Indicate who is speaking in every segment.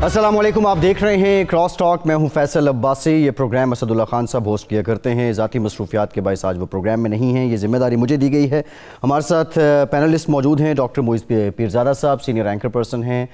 Speaker 1: अस्सलामुअलैकुम, आप देख रहे हैं क्रॉस टॉक। मैं हूं फैसल अब्बासी। ये प्रोग्राम असदुल्ला खान साहब होस्ट किया करते हैं। ज़ाती मसरूफियात के बायस आज वो प्रोग्राम में नहीं हैं, ये जिम्मेदारी मुझे दी गई है। हमारे साथ पैनलिस्ट मौजूद हैं। डॉक्टर मोइज़ पीरज़ादा साहब सीनियर एंकर पर्सन हैं,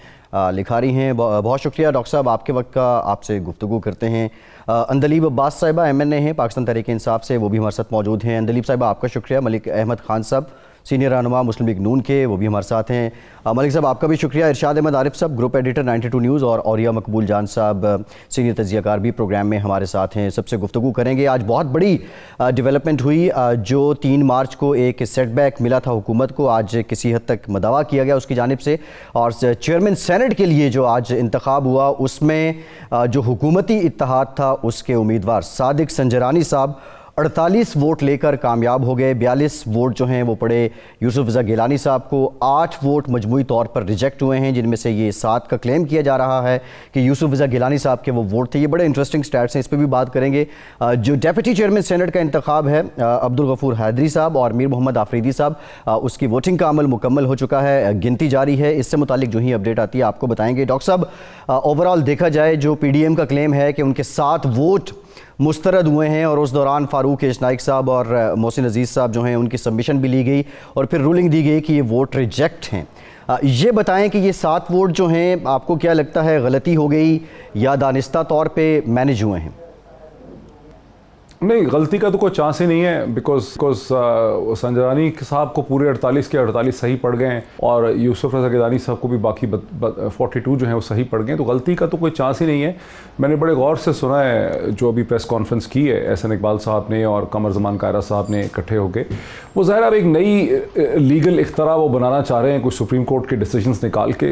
Speaker 1: लिखारी हैं। बहुत शुक्रिया डॉक्टर साहब, आपके वक्त का आपसे गुफ्तगू करते हैं। अंदलीब अब्बास साहिबा MNA हैं पाकिस्तान तहरीक इंसाफ से, वो भी हमारे साथ मौजूद हैं। अंदलीब साहिबा आपका शुक्रिया। मलिक अहमद खान साहब सीनियर रहनुमा मुस्लिम लीग नून के, वो भी हमारे साथ हैं। मलिक साहब आपका भी शुक्रिया। इरशाद अहमद आरिफ साहब ग्रुप एडिटर 92 न्यूज़ और औरिया मकबूल जान साहब सीनियर तज्ज़ियाकार भी प्रोग्राम में हमारे साथ हैं। सबसे गुफ्तगू करेंगे। आज बहुत बड़ी डेवलपमेंट हुई। जो 3 मार्च को एक सेटबैक मिला था हुकूमत को, आज किसी हद तक मदावा किया गया उसकी जानिब से। और चेयरमैन सेनेट के लिए जो आज इंतखाब हुआ, उसमें जो हुकूमती इत्तेहाद था उसके उम्मीदवार सादिक संजरानी साहब 48 वोट लेकर कामयाब हो गए। 42 वोट जो हैं वो पड़े यूसुफ रज़ा गिलानी साहब को। 8 वोट मजमूई तौर पर रिजेक्ट हुए हैं, जिनमें से ये 7 का क्लेम किया जा रहा है कि यूसुफ रज़ा गिलानी साहब के वो वोट थे। ये बड़े इंटरेस्टिंग स्टैट्स हैं, इस पर भी बात करेंगे। जो डेप्यूटी चेयरमैन सेनेट का इंतखाब है अब्दुल गफूर हैदरी साहब और मीर मोहम्मद आफरीदी साहब, उसकी वोटिंग का अमल मुकम्मल हो चुका है, गिनती जारी है। इससे मुतालिक जो ही अपडेट आती है आपको बताएंगे। डॉक्टर साहब, ओवरऑल देखा जाए जो PDM का क्लेम है कि उनके 7 वोट मुस्तरद हुए हैं और उस दौरान फ़ारूक नाइक साहब और मोहसिन अजीज़ साहब जो हैं उनकी सबमिशन भी ली गई और फिर रूलिंग दी गई कि ये वोट रिजेक्ट हैं। ये बताएं कि ये 7 वोट जो हैं आपको क्या लगता है गलती हो गई या दानिस्ता तौर पे मैनेज हुए हैं?
Speaker 2: नहीं, गलती का तो कोई चांस ही नहीं है। बिकॉज संजरानी साहब को पूरे 48 के 48 सही पड़ गए हैं और यूसुफ रज़ा गिलानी साहब को भी बाकी 42 जो हैं वो सही पड़ गए हैं, तो गलती का तो कोई चांस ही नहीं है। मैंने बड़े गौर से सुना है जो अभी प्रेस कॉन्फ्रेंस की है एहसन इकबाल साहब ने और कमर ज़मान कायरा साहब ने इकट्ठे होकर। वो ज़ाहिर अब एक नई लीगल इख्तरा वो बनाना चाह रहे हैं, कुछ सुप्रीम कोर्ट के डिसीजंस निकाल के।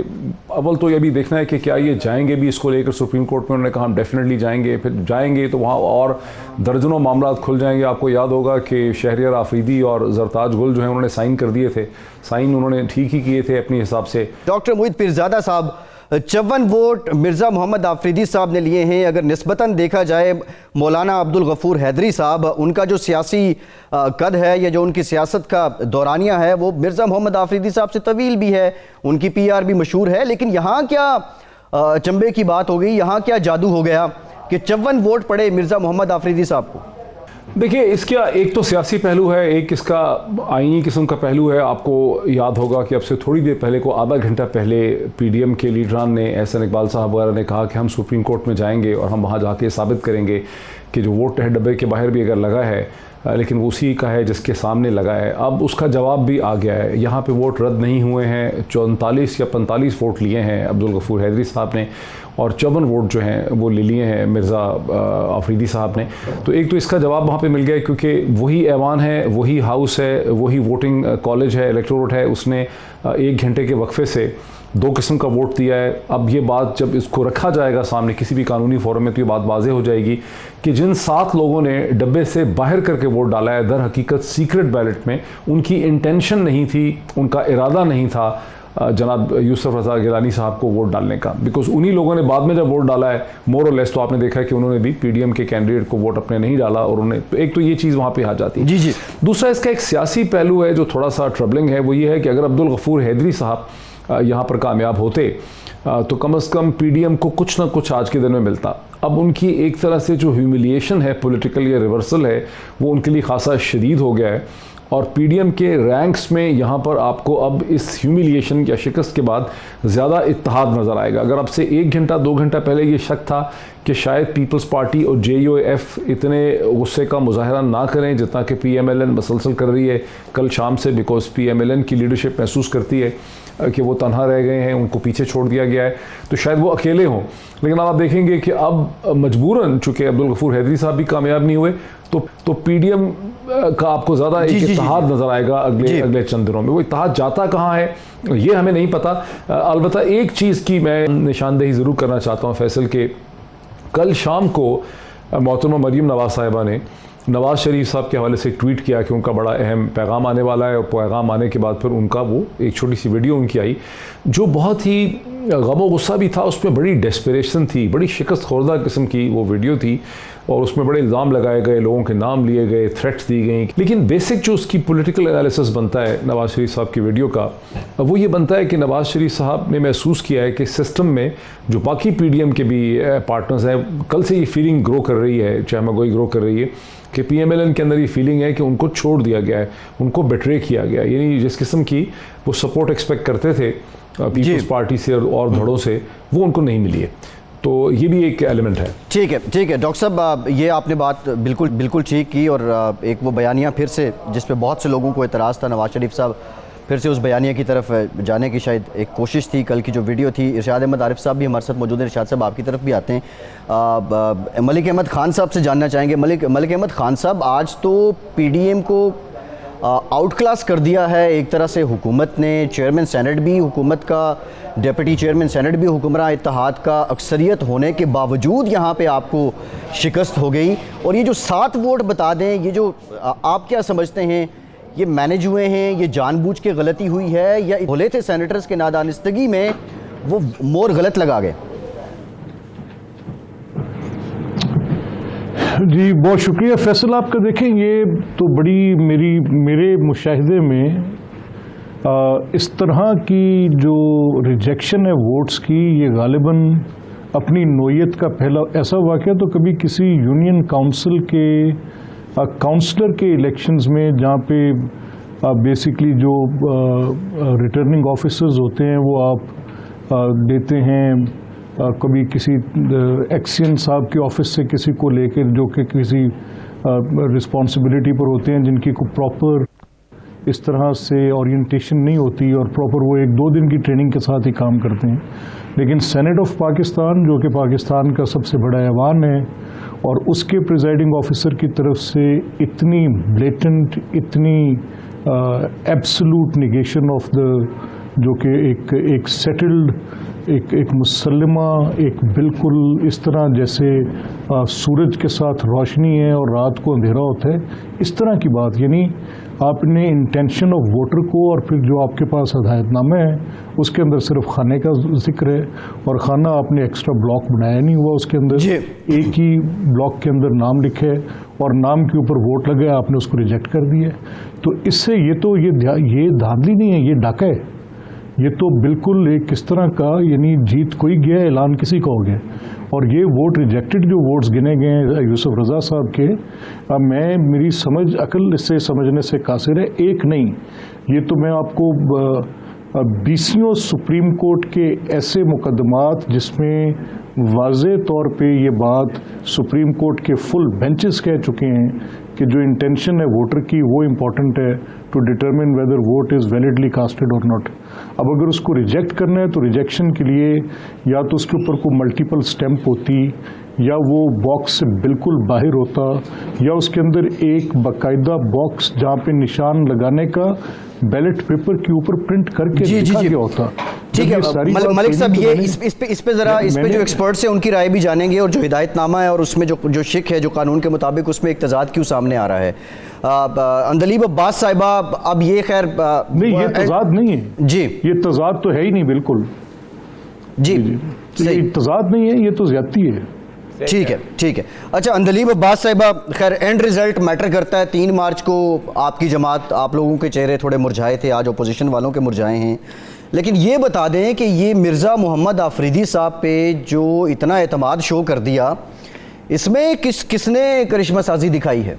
Speaker 2: अव्वल तो ये भी देखना है कि क्या ये जाएंगे भी इसको लेकर सुप्रीम कोर्ट में। उन्होंने कहा हम डेफिनेटली जाएंगे, फिर जाएंगे तो वहाँ और दर्जनों मामला खुल जाएंगे। आपको याद होगा कि शहरियार आफरीदी और जरताज गुल जो है उन्होंने साइन कर दिए थे, साइन उन्होंने ठीक ही किए थे अपने हिसाब से।
Speaker 1: डॉक्टर मोइज़ पीरज़ादा साहब 54 वोट मिर्ज़ा मोहम्मद आफरीदी साहब ने लिए हैं। अगर निस्बतन देखा जाए मौलाना अब्दुल गफूर हैदरी साहब, उनका जो सियासी कद है या जो उनकी सियासत का दौरानिया है वो मिर्ज़ा मोहम्मद आफरीदी साहब से तवील भी है, उनकी PR भी मशहूर है। लेकिन यहाँ क्या चंबे की बात हो गई, यहाँ क्या जादू हो गया कि 54 वोट पड़े मिर्ज़ा मोहम्मद आफरीदी साहब को?
Speaker 2: देखिए, इसका एक तो सियासी पहलू है, एक इसका आईनी किस्म का पहलू है। आपको याद होगा कि अब से थोड़ी देर पहले को आधा घंटा पहले PDM के लीडरान ने, एहसन इकबाल साहब वगैरह ने कहा कि हम सुप्रीम कोर्ट में जाएंगे और हम वहाँ जाके साबित करेंगे कि जो वोट है डब्बे के बाहर भी अगर लगा है लेकिन वो उसी का है जिसके सामने लगा है। अब उसका जवाब भी आ गया है। यहाँ पे वोट रद्द नहीं हुए हैं। 44 या 45 वोट लिए हैं अब्दुल गफूर हैदरी साहब ने और 54 वोट जो हैं वो ले लिए हैं मिर्ज़ा आफरीदी साहब ने। तो एक तो इसका जवाब वहाँ पे मिल गया क्योंकि वही ऐवान है, वही हाउस है, वही वोटिंग कॉलेज है, इलेक्टोरेट है, उसने 1 घंटे के वक्फे से 2 किस्म का वोट दिया है। अब ये बात जब इसको रखा जाएगा सामने किसी भी कानूनी फोरम में तो ये बात वाज़ेह हो जाएगी कि जिन 7 लोगों ने डब्बे से बाहर करके वोट डाला है, दर हकीकत सीक्रेट बैलेट में उनकी इंटेंशन नहीं थी, उनका इरादा नहीं था जनाब यूसुफ रज़ा गिलानी साहब को वोट डालने का। बिकॉज उन्हीं लोगों ने बाद में जब वोट डाला है मोर और लेस, तो आपने देखा है कि उन्होंने भी PDM के कैंडिडेट को वोट अपने नहीं डाला और उन्हें, तो एक तो ये चीज़ वहाँ पे आ जाती है।
Speaker 1: जी जी।
Speaker 2: दूसरा इसका एक सियासी पहलू है जो थोड़ा सा ट्रबलिंग है। वो ये है कि अगर अब्दुल गफूर हैदरी साहब यहाँ पर कामयाब होते तो कम से कम PDM को कुछ ना कुछ आज के दिन में मिलता। अब उनकी एक तरह से जो ह्यूमिलिएशन है, पॉलिटिकल या रिवर्सल है, वो उनके लिए खासा शदीद हो गया है और PDM के रैंक्स में यहाँ पर आपको अब इस ह्यूमिलिएशन या शिकस्त के बाद ज़्यादा इत्तेहाद नज़र आएगा। अगर अब से 1 घंटा 2 घंटा पहले ये शक था कि शायद पीपल्स पार्टी और JUF इतने गुस्से का मुजाहरा ना करें जितना कि PMLN मसलसल कर रही है कल शाम से, बिकॉज PMLN की लीडरशिप महसूस करती है कि वो तनहा रह गए हैं, उनको पीछे छोड़ दिया गया है, तो शायद वो अकेले हों। लेकिन अब आप देखेंगे कि अब मजबूरन चूँकि अब्दुल गफूर हैदरी साहब भी कामयाब नहीं हुए तो PDM का आपको ज़्यादा एक इत्तेहाद नज़र आएगा अगले चंद दिनों में। वो इत्तेहाद जाता कहाँ है ये हमें नहीं पता। अलबत्ता एक चीज़ की मैं निशानदेही ज़रूर करना चाहता हूँ फैसल के, कल शाम को मोहतरमा मरीम नवाज़ साहिबा ने नवाज़ शरीफ साहब के हवाले से ट्वीट किया कि उनका बड़ा अहम पैगाम आने वाला है और पैगाम आने के बाद फिर उनका वो एक छोटी सी वीडियो उनकी आई जो बहुत ही गम गुस्सा भी था, उसमें बड़ी डेस्परेशन थी, बड़ी शिकस्त खुर्दा किस्म की वो वीडियो थी और उसमें बड़े इल्ज़ाम लगाए गए, लोगों के नाम लिए गए, थ्रेट्स दी गई। लेकिन बेसिक जो उसकी पॉलिटिकल एनालिसिस बनता है नवाज़ शरीफ साहब की वीडियो का, वो ये बनता है कि नवाज़ शरीफ साहब ने महसूस किया है कि सिस्टम में जो बाकी PDM के भी पार्टनर्स हैं, कल से ये फीलिंग ग्रो कर रही है, चाहे मगोई ग्रो कर रही है कि PMLN के अंदर ये फीलिंग है कि उनको छोड़ दिया गया है, उनको बेट्रे किया गया, यानी जिस किस्म की वो सपोर्ट एक्सपेक्ट करते थे पीपल्स पार्टी से और धड़ों से, वो उनको नहीं मिली है। तो ये भी एक एलिमेंट है।
Speaker 1: ठीक है डॉक्टर साहब, ये आपने बात बिल्कुल ठीक की और एक वो बयानिया फिर से जिस पे बहुत से लोगों को एतराज़ था, नवाज शरीफ साहब फिर से उस बयानिया की तरफ जाने की शायद एक कोशिश थी। कल की जो वीडियो थी, इरशाद अहमद आरिफ साहब भी हमारे साथ मौजूद हैं। इरशाद साहब आपकी तरफ भी आते हैं। मलिक अहमद खान साहब से जानना चाहेंगे। मलिक अहमद खान साहब, आज तो PDM को आउट क्लास कर दिया है एक तरह से हुकूमत ने। चेयरमैन सेनेट भी हुकूमत का, डिप्टी चेयरमैन सेनेट भी हुक्मरान इत्तेहाद का अक्सरियत होने के बावजूद यहाँ पे आपको शिकस्त हो गई। और ये जो 7 वोट बता दें, ये जो आप क्या समझते हैं, ये मैनेज हुए हैं, ये जानबूझ के गलती हुई है या बोले थे सेनेटर्स के नादानिस्तगी में वो मोर गलत लगा गए?
Speaker 3: जी बहुत शुक्रिया फैसल आपका। देखें, ये तो बड़ी मेरे मुशाहिदे में इस तरह की जो रिजेक्शन है वोट्स की, ये गालिबन अपनी नोयत का पहला ऐसा वाक़या तो कभी किसी यूनियन काउंसिल के काउंसलर के इलेक्शंस में, जहाँ पे बेसिकली जो रिटर्निंग ऑफिसर्स होते हैं वो आप देते हैं कभी किसी एक्सियन साहब के ऑफिस से किसी को लेकर जो कि किसी रिस्पॉन्सिबिलिटी पर होते हैं, जिनकी को प्रॉपर इस तरह से ओरिएंटेशन नहीं होती और प्रॉपर वो 1-2 दिन की ट्रेनिंग के साथ ही काम करते हैं। लेकिन सेनेट ऑफ पाकिस्तान, जो कि पाकिस्तान का सबसे बड़ा ऐवान है, और उसके प्रिजाइडिंग ऑफिसर की तरफ से इतनी ब्लेटेंट, इतनी एब्सोल्यूट निगेशन ऑफ द, जो कि एक सेटल्ड, एक मुसल्लमा, एक बिल्कुल इस तरह जैसे सूरज के साथ रोशनी है और रात को अंधेरा होता है, इस तरह की बात। यानी आपने इंटेंशन ऑफ वोटर को, और फिर जो आपके पास हदायतनामा है उसके अंदर सिर्फ खाने का जिक्र है, और खाना आपने एक्स्ट्रा ब्लॉक बनाया नहीं हुआ, उसके अंदर एक ही ब्लॉक के अंदर नाम लिखे है और नाम के ऊपर वोट लगे, आपने उसको रिजेक्ट कर दिया। तो इससे ये धांधली नहीं है, ये डाका है। ये तो बिल्कुल एक किस तरह का, यानी जीत कोई गया, ऐलान किसी का हो गया। और ये वोट रिजेक्टेड जो वोट्स गिने गए हैं यूसुफ रज़ा साहब के, मेरी समझ अकल इससे समझने से कासिर है। एक नहीं, ये तो मैं आपको 20 सुप्रीम कोर्ट के ऐसे मुकदमात जिसमें वाज़े तौर पे ये बात सुप्रीम कोर्ट के फुल बेंचेस कह चुके हैं कि जो इंटेंशन है वोटर की वो इम्पॉर्टेंट है to determine whether vote is validly casted और नॉट। अब अगर उसको रिजेक्ट करना है तो रिजेक्शन के लिए या तो उसके ऊपर कोई मल्टीपल स्टैंप होती, या वो बॉक्स से बिल्कुल बाहर होता, या उसके अंदर एक बाकायदा बॉक्स जहाँ पे निशान लगाने का बैलेट पेपर के ऊपर प्रिंट करके लिखा गया होता।
Speaker 1: ठीक है मलिक साहब, ये इस पे जरा इस पे जो एक्सपर्ट्स हैं उनकी राय भी जानेंगे, और जो हिदायतनामा है और उसमें जो शिक है जो कानून के मुताबिक, उसमें एक तजाद क्यों सामने आ रहा है। अंदलीब अब्बास साहिबा, अब ये खैर
Speaker 3: नहीं, ये तजाद नहीं है
Speaker 1: जी,
Speaker 3: ये तजाद तो है ही नहीं बिल्कुल
Speaker 1: जी,
Speaker 3: ये तजाद नहीं है, ये तो ज्यादती है।
Speaker 1: ठीक है। अच्छा अंदलीब अब्बास साहिबा, खैर एंड रिजल्ट मैटर करता है। 3 मार्च को आपकी जमात, आप लोगों के चेहरे थोड़े मुरझाए थे, आज अपोजिशन वालों के मुरझाए हैं। लेकिन ये बता दें कि ये मिर्ज़ा मोहम्मद आफरीदी साहब पे जो इतना एतमाद शो कर दिया, इसमें किसने करिश्मा साजी दिखाई है?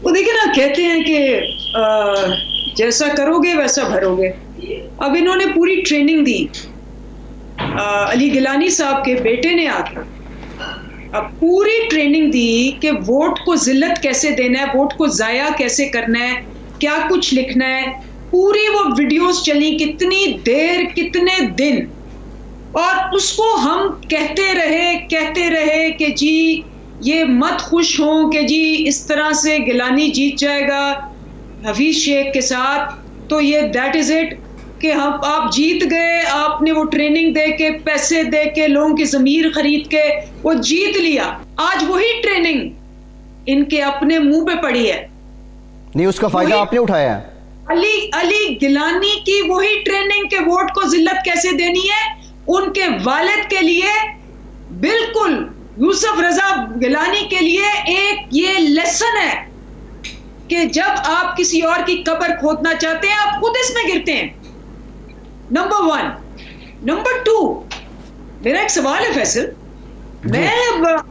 Speaker 4: वो देखिए ना, कहते हैं कि जैसा करोगे वैसा भरोगे। अब इन्होंने पूरी ट्रेनिंग दी, अली गिलानी साहब के बेटे ने आके अब पूरी ट्रेनिंग दी कि वोट को जिल्लत कैसे देना है, वोट को जाया कैसे करना है, क्या कुछ लिखना है। पूरी वो वीडियोस चली, कितनी देर, कितने दिन, और उसको हम कहते रहे कि जी ये मत खुश हों कि जी इस तरह से गिलानी जीत जाएगा हफीज शेख के साथ, तो ये दैट इज इट कि हम आप जीत गए। आपने वो ट्रेनिंग दे के, पैसे दे के, लोगों की ज़मीर खरीद के वो जीत लिया। आज वही ट्रेनिंग इनके अपने मुंह पे पड़ी है।
Speaker 1: नहीं, उसका फायदा आपने उठाया है।
Speaker 4: अली गिलानी की वही ट्रेनिंग के वोट को जिल्लत कैसे देनी है, उनके वालिद के लिए बिल्कुल यूसुफ रजा गिलानी के लिए एक ये लेसन है कि जब आप किसी और की कब्र खोदना चाहते हैं आप खुद इसमें गिरते हैं। नंबर 1। नंबर 2, मेरा एक सवाल है फैसल, मैं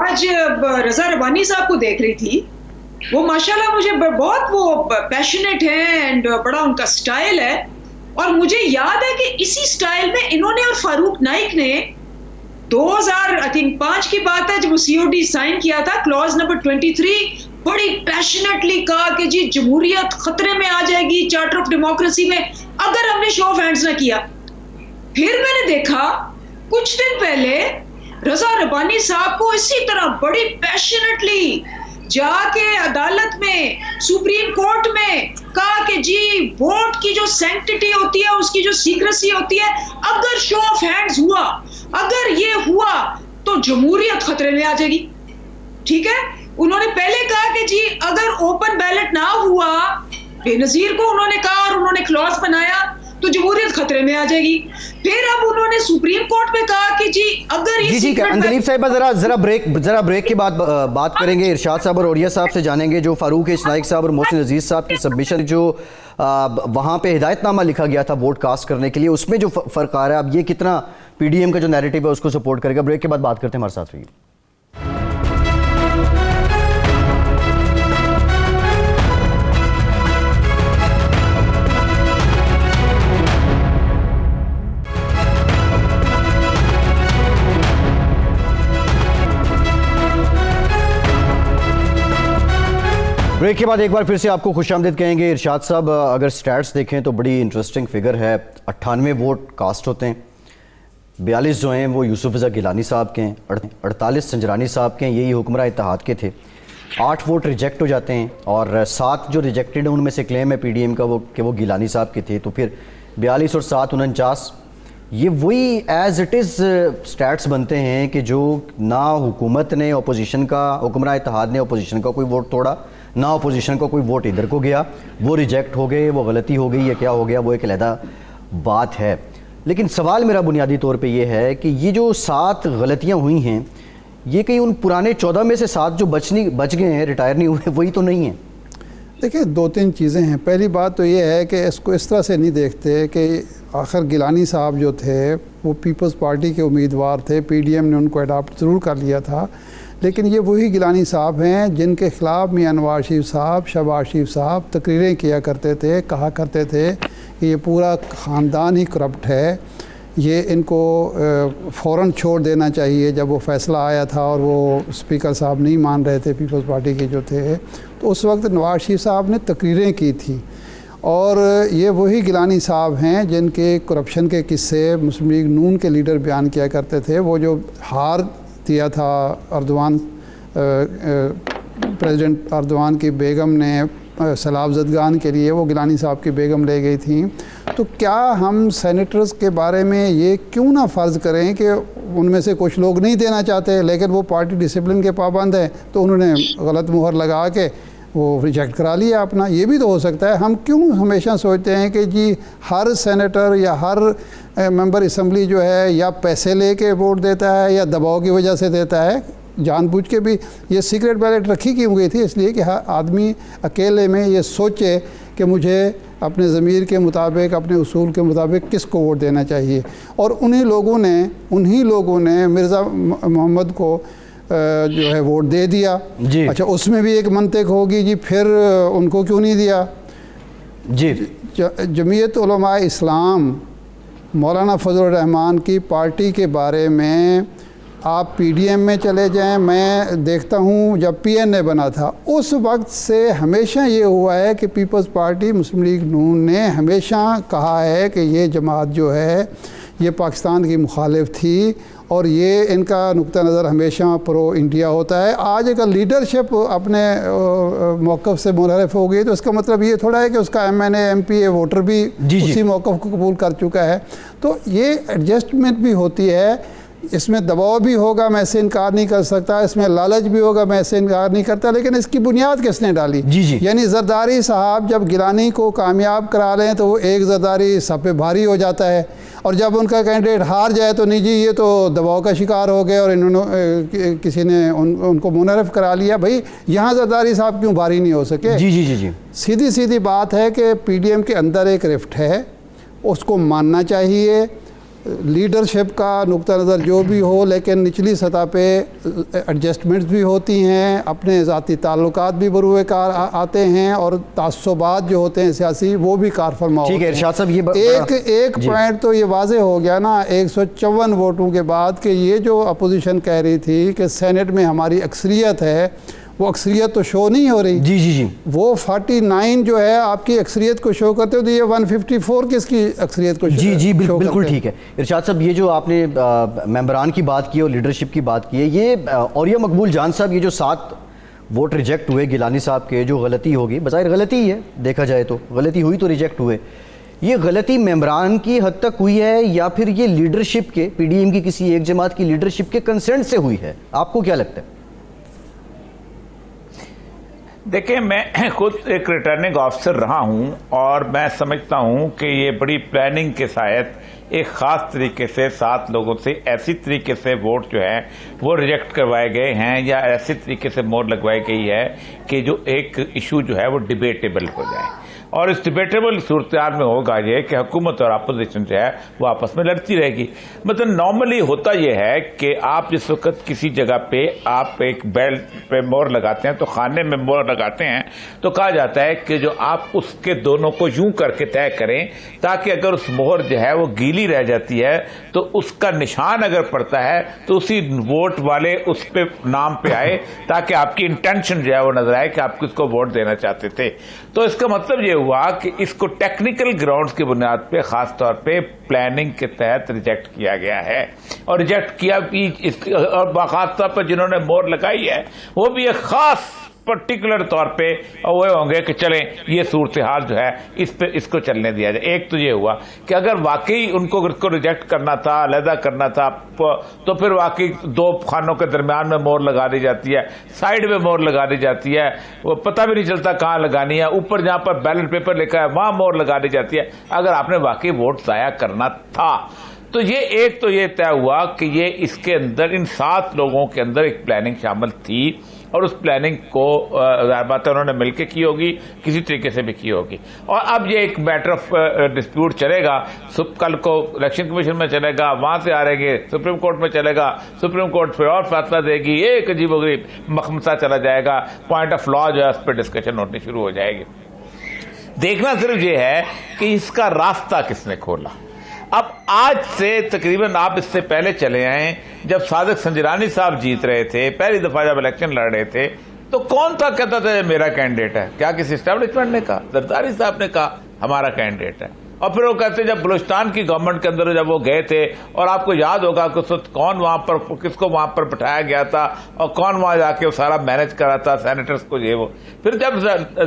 Speaker 4: आज रजा रबानी साहब को देख रही थी, वो माशाल्लाह मुझे बहुत वो पैशनेट है एंड बड़ा उनका स्टाइल है, और मुझे याद है कि इसी स्टाइल में इन्होंने और फारूक नाइक ने 2005 की बात है जब वो COD साइन किया था, क्लॉज नंबर 23, बड़ी पैशनेटली कहा कि जी जमहूरियत खतरे में आ जाएगी चार्टर ऑफ डेमोक्रेसी में अगर हमने शो ऑफ हैंड्स ना किया। फिर मैंने देखा कुछ दिन पहले रजा रबानी साहब को इसी तरह बड़ी पैशनेटली जाके अदालत में, सुप्रीम कोर्ट में कहा कि जी वोट की जो सैंक्टिटी होती है, उसकी जो सीक्रेसी होती है, अगर शो ऑफ हैंड्स हुआ, अगर ये हुआ तो जमहूरियत खतरे में आ जाएगी। ठीक है, उन्होंने पहले कहा कि जी अगर ओपन बैलेट ना हुआ, बेनजीर को उन्होंने कहा और उन्होंने क्लॉज बनाया तो जमहूरियत खतरे में आ जाएगी। फिर अब उन्होंने सुप्रीम कोर्ट में कहा कि जी अगर ये
Speaker 1: जी अंदलीब साहिबा जरा ब्रेक के बाद बात करेंगे। इरशाद साहब और ओरिया साहब से जानेंगे जो फारूक नाइक साहब और मोहसिन अजीज साहब की सबमिशन जो वहाँ पे हिदायतनामा लिखा गया था वोट कास्ट करने के लिए, उसमें जो फ़र्क आ रहा है, अब ये कितना PDM का जो नैरेटिव है उसको सपोर्ट करेगा। ब्रेक के बाद बात करते हैं, हमारे साथ रहिए। ब्रेक के बाद एक बार फिर से आपको खुशामदीद कहेंगे। इरशाद साहब, अगर स्टैट्स देखें तो बड़ी इंटरेस्टिंग फिगर है, 98 वोट कास्ट होते हैं, 42 जो हैं वो यूसुफ रज़ा गिलानी साहब के हैं, 48 संजरानी साहब के हैं, यही हुक्मरान इत्तेहाद के थे, 8 वोट रिजेक्ट हो जाते हैं और 7 जो रिजेक्टेड हैं उनमें से क्लेम है PDM का वो गिलानी साहब के थे, तो फिर 42 और 7 49, ये वही एज इट इज़ स्टैट्स बनते हैं कि जो ना हुकूमत ने अपोजिशन का, हुक्मरान इत्तेहाद ने अपोजिशन का कोई वोट तोड़ा, ना अपोजिशन का कोई वोट इधर को गया, वो रिजेक्ट हो गए, वो गलती हो गई या क्या हो गया वो एक अलहदा बात है। लेकिन सवाल मेरा बुनियादी तौर पे ये है कि ये जो 7 गलतियां हुई हैं, ये कहीं उन पुराने 14 में से 7 जो बच गए हैं, रिटायर नहीं हुए, वही तो नहीं है?
Speaker 5: देखिए, 2-3 चीज़ें हैं। पहली बात तो ये है कि इसको इस तरह से नहीं देखते कि आखिर गिलानी साहब जो थे वो पीपल्स पार्टी के उम्मीदवार थे, PDM ने उनको अडॉप्ट ज़रूर कर लिया था, लेकिन ये वही गिलानी साहब हैं जिनके ख़िलाफ़ मियां नवाज शरीफ साहब, शहबाज शरीफ साहब तकरीरें किया करते थे, कहा करते थे कि ये पूरा ख़ानदान ही करप्ट है, ये इनको फ़ौरन छोड़ देना चाहिए। जब वो फ़ैसला आया था और वो स्पीकर साहब नहीं मान रहे थे पीपल्स पार्टी के जो थे, तो उस वक्त नवाज शरीफ साहब ने तकरीरें की थी। और ये वही गिलानी साहब हैं जिनके करप्शन के किस्से मुस्लिम लीग नून के लीडर बयान किया करते थे। वो जो हार दिया था अर्दवान, प्रेसिडेंट अर्दवान की बेगम ने सलाब जदगान के लिए, वो गिलानी साहब की बेगम ले गई थी। तो क्या हम सेनेटर्स के बारे में ये क्यों ना फ़र्ज़ करें कि उनमें से कुछ लोग नहीं देना चाहते, लेकिन वो पार्टी डिसिप्लिन के पाबंद हैं, तो उन्होंने गलत मुहर लगा के वो रिजेक्ट करा लिया अपना। ये भी तो हो सकता है। हम क्यों हमेशा सोचते हैं कि जी हर सेनेटर या हर मेंबर असम्बली जो है या पैसे लेके वोट देता है या दबाव की वजह से देता है। जानबूझ के भी ये सीक्रेट बैलेट रखी क्यों गई थी? इसलिए कि हर आदमी अकेले में ये सोचे कि मुझे अपने ज़मीर के मुताबिक, अपने उसूल के मुताबिक किसको वोट देना चाहिए। और उन्हीं लोगों ने मिर्ज़ा मोहम्मद को जो है वोट दे दिया जी। अच्छा, उसमें भी एक मंतिक होगी जी, फिर उनको क्यों नहीं दिया जी? जमीयत उलमा इस्लाम मौलाना फजल रहमान की पार्टी के बारे में आप PDM में चले जाएं, मैं देखता हूं जब PNA बना था उस वक्त से हमेशा ये हुआ है कि पीपल्स पार्टी मुस्लिम लीग नून ने हमेशा कहा है कि ये जमात जो है ये पाकिस्तान की मुखालिफ थी और ये इनका नुक्ता नज़र हमेशा प्रो इंडिया होता है। आज अगर लीडरशिप अपने मौक़िफ़ से मुनहरफ हो गई तो इसका मतलब ये थोड़ा है कि उसका MNA MPA वोटर भी उसी मौक़िफ़ को कबूल कर चुका है। तो ये एडजस्टमेंट भी होती है। इसमें दबाव भी होगा, मैं इससे इनकार नहीं कर सकता, इसमें लालच भी होगा, मैं इससे इनकार नहीं करता, लेकिन इसकी बुनियाद किसने डाली?
Speaker 1: जी।
Speaker 5: यानी जरदारी साहब जब गिलानी को कामयाब करा लें तो वो एक जरदारी सब पे भारी हो जाता है, और जब उनका कैंडिडेट हार जाए तो नहीं जी ये तो दबाव का शिकार हो गए और इन्होंने किसी ने उनको मुनरफ करा लिया। भाई यहाँ जरदारी साहब क्यों भारी नहीं हो सके?
Speaker 1: जी।
Speaker 5: सीधी सीधी बात है कि पीडीएम के अंदर एक रिफ्ट है, उसको मानना चाहिए। लीडरशिप का नुक्ता नज़र जो भी हो, लेकिन निचली सतह पे एडजस्टमेंट्स भी होती हैं, अपने ज़ाती ताल्लुकात भी बरूए कार आते हैं, और तासुबात जो होते हैं सियासी वो भी कार फरमा होते हैं।
Speaker 1: ठीक है इरशाद साहब, ये
Speaker 5: एक पॉइंट तो ये वाजे हो गया ना 154 वोटों के बाद कि ये जो अपोजिशन कह रही थी कि सेनेट में हमारी अक्सरियत है, वो अक्सरियत तो शो नहीं हो रही।
Speaker 1: जी।
Speaker 5: वो 49 जो है आपकी अक्सरियत को शो करते हो, तो ये 154 किसकी अक्सरियत को
Speaker 1: जी बिल्कुल ठीक है इरशाद साहब। ये जो आपने मेंबरान की बात की और लीडरशिप की बात की है, ये और ये मकबूल जान साहब, ये जो 7 वोट रिजेक्ट हुए गिलानी साहब के, जो गलती होगी, बज़ाहिर गलती ही है, देखा जाए तो गलती हुई तो रिजेक्ट हुए, ये गलती मेंबरान की हद तक हुई है या फिर ये लीडरशिप के, पीडीएम की किसी एक जमात की लीडरशिप के कंसेंट से हुई है? आपको क्या लगता है?
Speaker 6: देखिए, मैं खुद एक रिटर्निंग ऑफिसर रहा हूं और मैं समझता हूं कि ये बड़ी प्लानिंग के साथ एक ख़ास तरीके से 7 लोगों से ऐसी तरीके से वोट जो है वो रिजेक्ट करवाए गए हैं, या ऐसी तरीके से मोहर लगवाई गई है कि जो एक इशू जो है वो डिबेटेबल हो जाए। और इस डिबेटेबल सूरत में होगा ये कि हुकूमत और अपोजिशन जो है वो आपस में लड़ती रहेगी। मतलब नॉर्मली होता ये है कि आप जिस वक्त किसी जगह पे आप एक बेल पे मोहर लगाते हैं, तो खाने में मोहर लगाते हैं, तो कहा जाता है कि जो आप उसके दोनों को यूं करके तय करें ताकि अगर उस मोहर जो है वो गीली रह जाती है तो उसका निशान अगर पड़ता है तो उसी वोट वाले उस पे नाम पे आए, ताकि आपकी इंटेंशन जो है वो नजर आए कि आप किसको वोट देना चाहते थे। तो इसका मतलब ये हुआ कि इसको टेक्निकल ग्राउंड्स की बुनियाद पे खास तौर पे प्लानिंग के तहत रिजेक्ट किया गया है, और रिजेक्ट किया भी और खास तौर पर जिन्होंने मोहर लगाई है वो भी एक खास पर्टिकुलर तौर पे वो होंगे कि चलें ये सूरत हाल जो है इस पे इसको चलने दिया जाए। एक तो ये हुआ कि अगर वाकई उनको इसको रिजेक्ट करना था, अलहदा करना था, तो फिर वाकई 2 खानों के दरमियान में मोहर लगा दी जाती है, साइड में मोहर लगा दी जाती है, वो पता भी नहीं चलता कहाँ लगानी है, ऊपर जहां पर बैलेट पेपर लिखा है वहां मोहर लगा दी जाती है। अगर आपने वाकई वोट जाया करना था तो ये एक तो ये तय हुआ कि ये इसके अंदर इन 7 लोगों के अंदर एक प्लानिंग शामिल थी, और उस प्लानिंग को ज़ाहिर बात है उन्होंने मिलकर की होगी, किसी तरीके से भी की होगी। और अब ये एक मैटर ऑफ डिस्प्यूट चलेगा, कल को इलेक्शन कमीशन में चलेगा, वहां से आ रहेंगे सुप्रीम कोर्ट में चलेगा, सुप्रीम कोर्ट फिर और फैसला देगी, एक अजीबोगरीब मखमसा चला जाएगा, पॉइंट ऑफ लॉ जो है उस पर डिस्कशन होनी शुरू हो जाएगी। देखना सिर्फ ये है कि इसका रास्ता किसने खोला। अब आज से तकरीबन आप इससे पहले चले आए, जब सादिक संजरानी साहब जीत रहे थे, पहली दफा जब इलेक्शन लड़ रहे थे, तो कौन था कहता था मेरा कैंडिडेट है? क्या किसी एस्टैब्लिशमेंट ने कहा? जरदारी साहब ने कहा हमारा कैंडिडेट है। और फिर वो कहते जब बलूचिस्तान की गवर्नमेंट के अंदर जब वो गए थे, और आपको याद होगा कि कौन वहां पर, किसको वहां पर बिठाया गया था और कौन वहां जाके वो सारा मैनेज करा था, सेनेटर्स को ये वो। फिर जब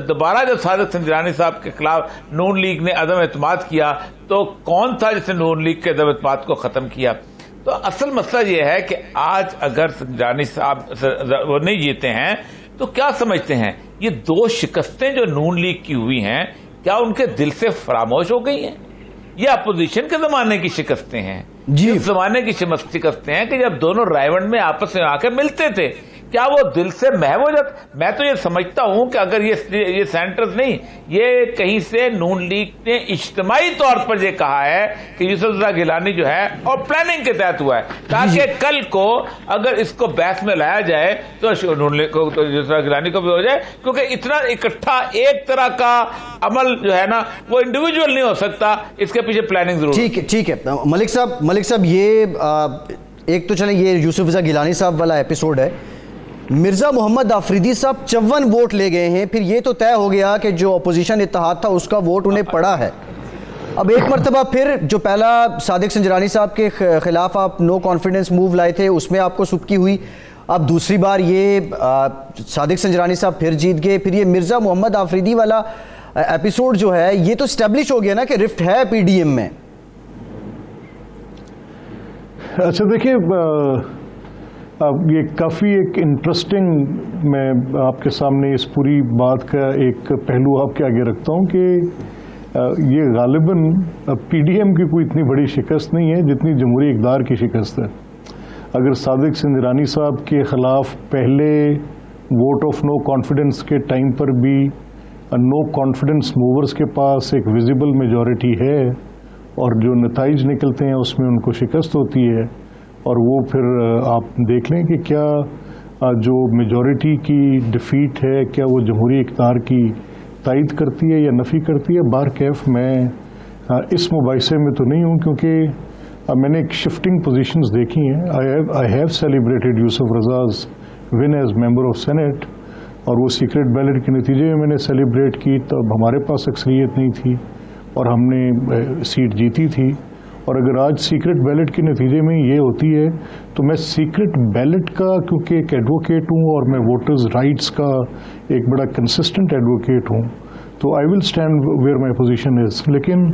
Speaker 6: दोबारा जब सादिक संजरानी साहब के खिलाफ नून लीग ने अदम एतमाद किया, तो कौन था जिसने नून लीग के अदम एतमाद को खत्म किया? तो असल मसला ये है कि आज अगर संजरानी साहब वो नहीं जीते हैं तो क्या समझते हैं ये 2 शिकस्तें जो नून लीग की हुई हैं, क्या उनके दिल से फरामोश हो गई हैं? ये अपोजिशन के जमाने की शिकस्तें हैं, इस जमाने की शिकस्तें हैं कि जब दोनों रायवंड में आपस में आकर मिलते थे, क्या वो दिल से महव हो जाता? मैं तो ये समझता हूं कि अगर ये सेंटर्स नहीं, ये कहीं से नून लीग ने इज्तिमाई तौर पर ये कहा है कि यूसुफ गिलानी जो है और प्लानिंग के तहत हुआ है, ताकि कल को अगर इसको बहस में लाया जाए तो नून लीग को, तो यूसुफ गिलानी को भी हो जाए, क्योंकि इतना इकट्ठा एक तरह का अमल जो है ना वो इंडिविजुअल नहीं हो सकता, इसके पीछे प्लानिंग जरूर।
Speaker 1: ठीक है मलिक साहब, ये एक तो चले ये यूसुफ गिलानी साहब वाला एपिसोड है, मिर्जा मोहम्मद आफरीदी साहब 54 वोट ले गए हैं, फिर ये तो तय हो गया कि जो अपोजिशन इत्तेहाद था उसका वोट उन्हें पड़ा है। अब एक मरतबा फिर जो पहला सादिक संजरानी साहब के खिलाफ आप नो कॉन्फिडेंस मूव लाए थे उसमें आपको सुबकी हुई, अब दूसरी बार ये सादिक संजरानी साहब फिर जीत गए, फिर ये मिर्जा मोहम्मद आफरीदी वाला एपिसोड जो है ये तो स्टैब्लिश हो गया ना कि रिफ्ट है पीडीएम में।
Speaker 3: अच्छा देखिए, अब ये काफ़ी एक इंटरेस्टिंग, मैं आपके सामने इस पूरी बात का एक पहलू आपके आगे रखता हूँ कि ये गालिबन पीडीएम की कोई इतनी बड़ी शिकस्त नहीं है जितनी जमहूरी इक़्तिदार की शिकस्त है। अगर सादिक सिंधरानी साहब के ख़िलाफ़ पहले वोट ऑफ नो कॉन्फिडेंस के टाइम पर भी नो कॉन्फिडेंस मूवर्स के पास एक विजिबल मेजॉरिटी है और जो नताइज निकलते हैं उसमें उनको शिकस्त होती है, और वो फिर आप देख लें कि क्या जो मेजॉरिटी की डिफीट है क्या वो जमहूरी इक़्तिदार की तायद करती है या नफ़ी करती है। बारकैफ मैं इस मुबाइसे में तो नहीं हूँ, क्योंकि मैंने एक शिफ्टिंग पोजीशंस देखी हैं। I have celebrated Yusuf Razaz win as member of senate, और वो सीक्रेट बैलेट के नतीजे में मैंने सेलिब्रेट की, तब हमारे पास अक्सरियत नहीं थी और हमने सीट जीती थी। और अगर आज सीक्रेट बैलेट के नतीजे में ये होती है तो मैं सीक्रेट बैलेट का, क्योंकि एक एडवोकेट हूँ और मैं वोटर्स राइट्स का एक बड़ा कंसिस्टेंट एडवोकेट हूँ, तो I will stand where my position is. लेकिन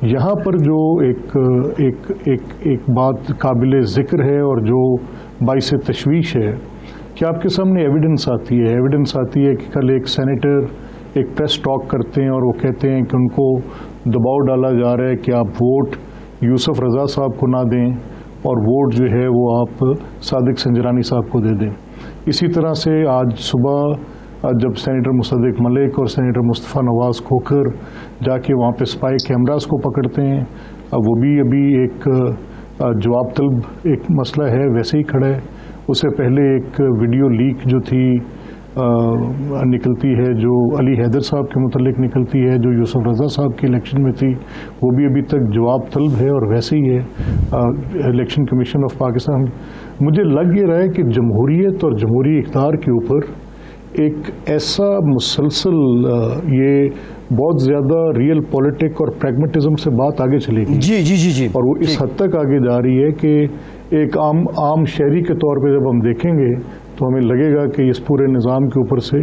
Speaker 3: यहाँ पर जो एक बात काबिल ज़िक्र है और जो बाइस तशवीश है कि आपके सामने एविडेंस आती है कि कल एक सेनेटर एक प्रेस टॉक करते हैं और वो कहते हैं कि उनको दबाव डाला जा रहा है कि आप वोट यूसुफ रज़ा साहब को ना दें और वोट जो है वो आप सादिक सिंजरानी साहब को दे दें। इसी तरह से आज सुबह जब सेनेटर मुसद्दिक मलिक और सेनेटर मुस्तफ़ा नवाज़ खोखर जाके वहाँ पे स्पाई कैमरास को पकड़ते हैं, वो भी अभी एक जवाब तलब एक मसला है, वैसे ही खड़ा है। उससे पहले एक वीडियो लीक जो थी निकलती है, जो अली हैदर साहब के मुतल्लिक निकलती है, जो यूसुफ रज़ा साहब की इलेक्शन में थी, वो भी अभी तक जवाब तलब है और वैसे ही है इलेक्शन कमीशन ऑफ पाकिस्तान। मुझे लग ये रहा है कि जमहूरियत और जमहूरी इक़्तिदार के ऊपर एक ऐसा मुसलसल ये बहुत ज़्यादा रियल पॉलिटिक और प्रैग्मेटिज्म से बात आगे चलेगी
Speaker 1: जी
Speaker 3: और वो इस हद तक आगे जा रही है कि एक आम शहरी के तौर पे जब हम देखेंगे तो हमें लगेगा कि इस पूरे निज़ाम के ऊपर से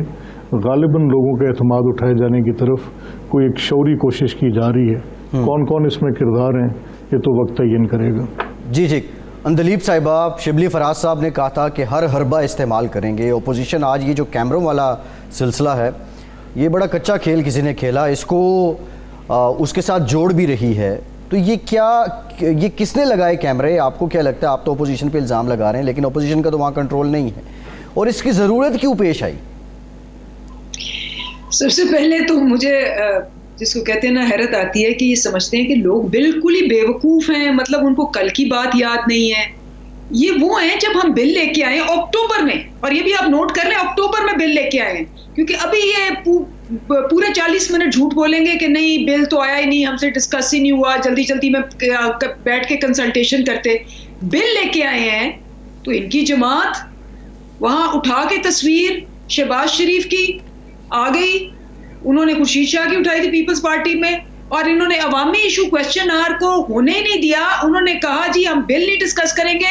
Speaker 3: गालिबन लोगों का एतमाद उठाए जाने की तरफ कोई एक शौरी कोशिश की जा रही है। कौन कौन इसमें किरदार हैं ये तो वक्त तय्यन करेगा।
Speaker 1: जी ठीक। अंदलीब साहिबा, शिबली फराज साहब ने कहा था कि हर हरबा इस्तेमाल करेंगे। ओपोजिशन आज ये जो कैमरों वाला सिलसिला है ये बड़ा कच्चा खेल किसी ने खेला, इसको उसके साथ जोड़ भी रही है। तो ये किसने लगाए कैमरे? आपको क्या लगता है? आप तो ओपोजिशन पे इल्ज़ाम लगा रहे हैं, लेकिन ओपोजिशन का तो वहाँ कंट्रोल नहीं है, और इसकी ज़रूरत क्यों पेश आई?
Speaker 4: सबसे पहले तो मुझे जिसको कहते हैं ना, हैरत आती है कि ये समझते हैं कि लोग बिल्कुल ही बेवकूफ़ हैं, मतलब उनको कल की बात याद नहीं है। ये वो हैं जब हम बिल लेके आए अक्टूबर में, और ये भी आप नोट कर लें अक्टूबर में बिल लेके आए हैं, क्योंकि अभी ये पूरे 40 मिनट झूठ बोलेंगे कि नहीं बिल तो आया ही नहीं, हमसे डिस्कस ही नहीं हुआ, जल्दी जल्दी में बैठ के कंसल्टेशन करते। बिल लेके आए हैं तो इनकी जमात वहां उठा के तस्वीर शहबाज शरीफ की आ गई, उन्होंने खुर्शीद शाह की उठाई थी पीपल्स पार्टी में, और इन्होंने अवामी इशू क्वेश्चन आवर को होने ही नहीं दिया। उन्होंने कहा जी हम बिल नहीं डिस्कस करेंगे,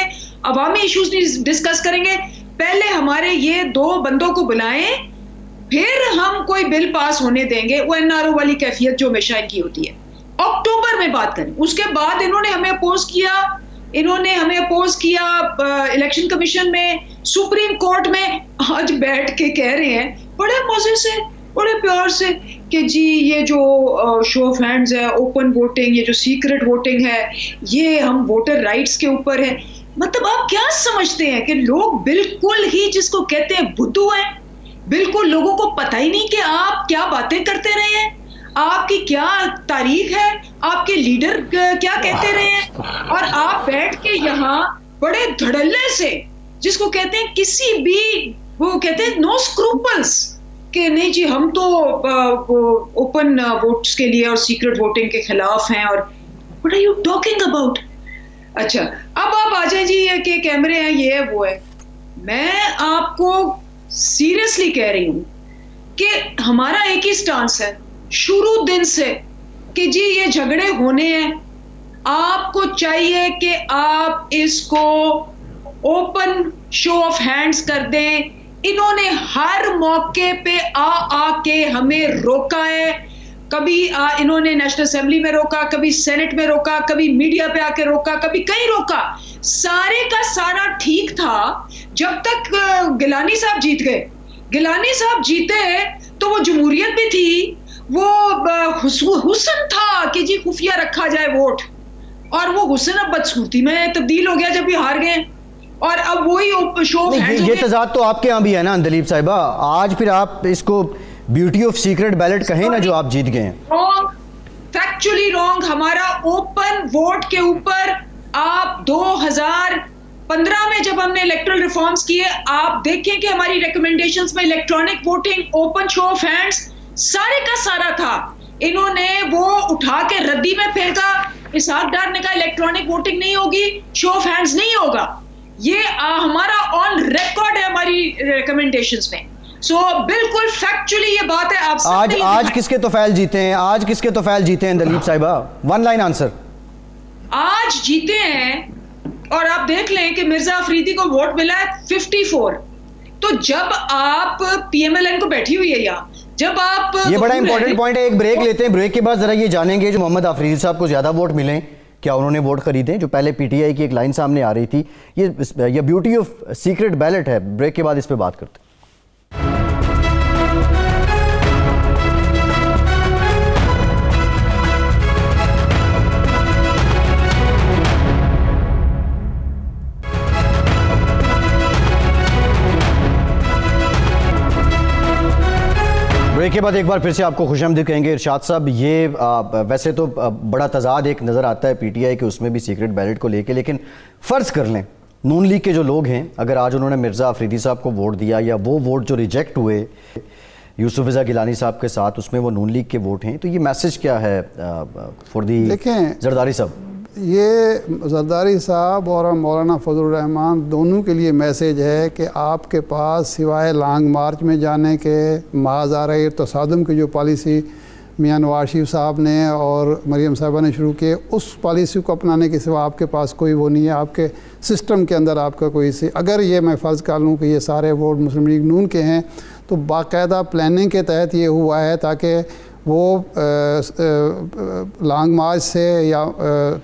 Speaker 4: अवामी इश्यूज नहीं डिस्कस करेंगे, पहले हमारे ये दो बंदों को बुलाएं फिर हम कोई बिल पास होने देंगे। वो एनआरओ वाली कैफियत जो हमेशा इनकी होती है। अक्टूबर में बात करें, उसके बाद इन्होंने हमें अपोज किया इलेक्शन कमीशन में, सुप्रीम कोर्ट में। आज बैठ के कह रहे हैं बड़े मजे से, बड़े प्यार से कि जी ये जो शो ऑफ हैंड्स है, ओपन वोटिंग, ये जो सीक्रेट वोटिंग है, ये हम वोटर राइट्स के ऊपर है। मतलब आप क्या समझते हैं कि लोग बिल्कुल ही जिसको कहते हैं बुद्धू हैं, बिल्कुल लोगों को पता ही नहीं कि आप क्या बातें करते रहे हैं, आपकी क्या तारीख है, आपके लीडर क्या कहते रहे हैं, और आप बैठ के यहाँ बड़े धड़ल्ले से जिसको कहते हैं किसी भी, वो कहते हैं नो स्क्रूपल्स, कि नहीं जी हम तो ओपन वोट्स के लिए और सीक्रेट वोटिंग के खिलाफ हैं, और what are you talking about. अच्छा, अब आप आ जाए जी ये कि कैमरे हैं, ये है वो है। मैं आपको सीरियसली कह रही हूं कि हमारा एक ही स्टांस है शुरू दिन से कि जी ये झगड़े होने हैं, आपको चाहिए कि आप इसको ओपन शो ऑफ हैंड्स कर दें। इन्होंने हर मौके पे आके हमें रोका है, कभी इन्होंने नेशनल असेंबली में रोका, कभी सेनेट में रोका, कभी मीडिया पे आके रोका, कभी कहीं रोका। सारे का सारा ठीक था जब तक गिलानी साहब जीत गए। गिलानी साहब जीते तो वो जमहूरियत भी थी, वो हुस्न था कि जी खुफिया रखा जाए वोट, और वो हुस्न अब बदसूरती में तब्दील हो गया जब ये हार गए। और अब वही शो
Speaker 1: ये तजाद तो आपके यहाँ भी है ना अंदलीब साहिबा। आज फिर आप इसको ब्यूटी ऑफ सीक्रेट बैलेट कहें ना जो आप जीत गए हैं।
Speaker 4: Wrong, factually wrong. हमारा ओपन वोट के ऊपर आप 2015 में जब हमने इलेक्टोरल रिफॉर्म्स किए, आप देखें कि हमारी रिकमेंडेशंस में electronic voting, open show off hands, सारे का सारा था। इन्होंने वो उठा के रद्दी में फेंका। इसहाक डार ने कहा इलेक्ट्रॉनिक वोटिंग नहीं होगी, शो ऑफ हैंड्स नहीं होगा। ये हमारा ऑन रिकॉर्ड है हमारी रिकमेंडेशंस में। सो बिल्कुल फैक्चुअली ये बात है। आप
Speaker 1: आज किसके तोफैल जीते हैं? आज किसके तोफैल जीते हैं दलीप साहिबा? One line answer.
Speaker 4: आज जीते हैं, और आप देख लें कि मिर्जा अफरीदी को वोट मिला है 54। तो जब आप पीएमएलएन को बैठी हुई है यहाँ, जब आप
Speaker 1: ये बड़ा इंपॉर्टेंट पॉइंट है। एक ब्रेक लेते हैं, ब्रेक के बाद जरा ये जानेंगे जो मोहम्मद अफरीदी साहब को ज्यादा वोट मिले, क्या उन्होंने वोट खरीदे? जो पहले पीटीआई की एक लाइन सामने आ रही थी, ये ब्यूटी ऑफ सीक्रेट बैलेट है। ब्रेक के बाद इस पे बात करते हैं। ब्रेक के बाद एक बार फिर से आपको खुशामदीद कहेंगे। इरशाद साहब, ये वैसे तो बड़ा तजाद एक नज़र आता है पीटीआई के उसमें भी सीक्रेट बैलेट को लेके, लेकिन फ़र्ज़ कर लें नून लीग के जो लोग हैं, अगर आज उन्होंने मिर्ज़ा अफरीदी साहब को वोट दिया, या वो वोट जो रिजेक्ट हुए यूसुफ रज़ा गिलानी साहब के साथ, उसमें वो नून लीग के वोट हैं, तो ये मैसेज क्या है फॉर दी जरदारी साहब?
Speaker 5: ये जरदारी साहब और मौलाना फजलुर रहमान दोनों के लिए मैसेज है कि आपके पास सिवाय लॉन्ग मार्च में जाने के, माज़ार तसादुम की जो पॉलिसी मियां नवाज शरीफ साहब ने और मरीम साहिबा ने शुरू किए, उस पॉलिसी को अपनाने के सिवा आपके पास कोई वो नहीं है। आपके सिस्टम के अंदर आपका कोई से, अगर ये मैं फ़र्ज़ कर लूँ कि ये सारे वोट मुस्लिम लीग नून के हैं, तो बाकायदा प्लानिंग के तहत ये हुआ है ताकि वो लॉन्ग मार्च से या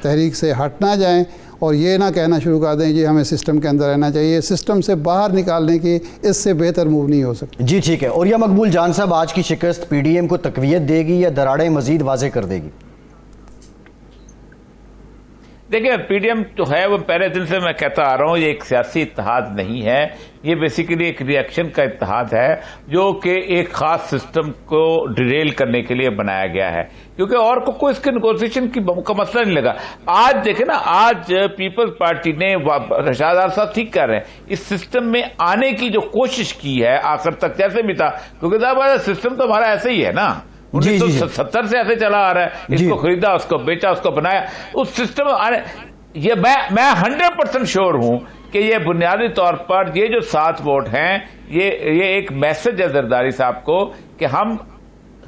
Speaker 5: तहरीक से हट ना जाएं और ये ना कहना शुरू कर दें जी हमें सिस्टम के अंदर रहना चाहिए। सिस्टम से बाहर निकालने की इससे बेहतर मूव नहीं हो सकती।
Speaker 1: जी ठीक है। और या मकबूल जान साहब, आज की शिकस्त पीडीएम को तकवीयत देगी या दरारें मजीद वाज़ेह कर देगी?
Speaker 6: देखिए, पीडीएम जो है वो पहले दिन से मैं कहता आ रहा हूं, ये एक सियासी इत्तेहाद नहीं है, ये बेसिकली एक रिएक्शन का इत्तेहाद है जो कि एक खास सिस्टम को डिरेल करने के लिए बनाया गया है, क्योंकि और को कोई इसके नेगोशिएशन का मसला नहीं लगा। आज देखे ना, आज पीपल्स पार्टी ने, रशाद साहब ठीक कर रहे हैं, इस सिस्टम में आने की जो कोशिश की है आखिर तक, जैसे भी था, क्योंकि सिस्टम तो हमारा ऐसे ही है ना, 1970 से ऐसे चला आ रहा है, इसको खरीदा, उसको बेचा, उसको बनाया, उस सिस्टम आने, ये मैं 100% श्योर हूं कि ये बुनियादी तौर पर ये जो 7 वोट हैं, ये एक मैसेज है जरदारी साहब को कि हम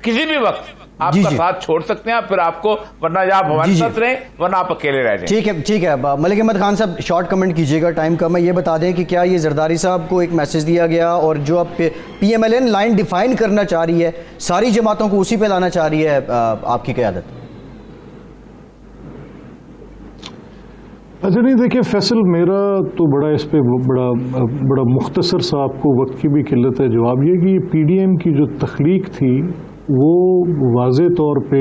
Speaker 6: किसी भी वक्त आपका साथ छोड़ सकते हैं, फिर आपको, वरना आप हमारे साथ रहें, वरना आप अकेले रह जाएं।
Speaker 1: ठीक है। मलिक अहमद खान साहब, शॉर्ट कमेंट कीजिएगा, टाइम कम है। ये बता दें कि क्या ये जरदारी साहब को एक मैसेज दिया गया, और जो अब पीएमएलएन लाइन डिफाइन करना चाह रही है, सारी जमातों को उसी पे लाना चाह रही है आपकी क़यादत?
Speaker 3: अच्छा नहीं, देखिए फैसल, मेरा तो बड़ा इस पे बड़ा मुख्तसर सा, आपको वक्त की भी किल्लत है, जवाब ये कि पीडीएम की जो तख्लीक थी वो वाज़े तौर पे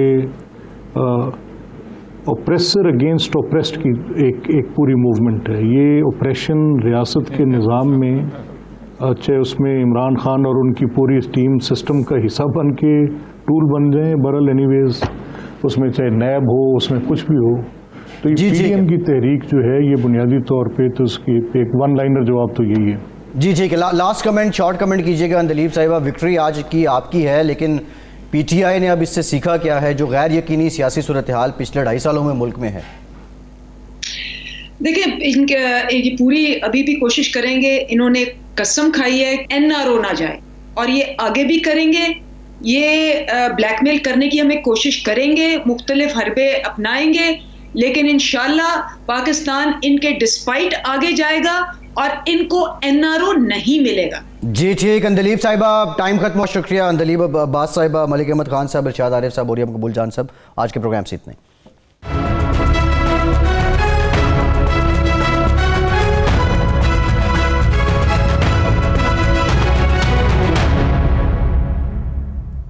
Speaker 3: ऑप्रेसर अगेंस्ट ऑप्रेस्ड की एक पूरी मूवमेंट है। ये ऑपरेशन रियासत के निज़ाम में, चाहे उसमें इमरान खान और उनकी पूरी टीम सिस्टम का हिस्सा बन के टूल बन जाए, बहरहाल एनीवेज उसमें चाहे नैब हो, उसमें कुछ भी हो, तो ये पीडीएम की तहरीक जो है, ये बुनियादी तौर पे तो उसकी एक वन लाइनर जवाब तो यही है।
Speaker 1: जी ठीक है। लास्ट कमेंट, शॉर्ट कमेंट कीजिएगा अंदलीब साहिबा। विक्ट्री आज की आपकी है, लेकिन पीटीआई ने अब इससे सीखा क्या है जो गैर यकीनी सियासी सूरत हाल पिछले 2.5 सालों में मुल्क में है?
Speaker 4: देखिए, ये पूरी अभी भी कोशिश करेंगे। इन्होंने कसम खाई है एनआरओ ना जाए, और ये आगे भी करेंगे। ये ब्लैकमेल करने की हमें कोशिश करेंगे, मुख्तलिफ हरबे अपनाएंगे, लेकिन इंशाल्लाह पाकिस्तान इनके डिस्पाइट आगे जाएगा और इनको एनआरओ नहीं मिलेगा।
Speaker 1: जी ठीक, अंदलीब साहिबा, टाइम खत्म, बहुत शुक्रिया। अंदलीब अब्बास साहिबा, मलिक अहमद खान साहब, इरशाद आरिफ साहब, ओरियम कबूल जान साहब, आज के प्रोग्राम से इतने।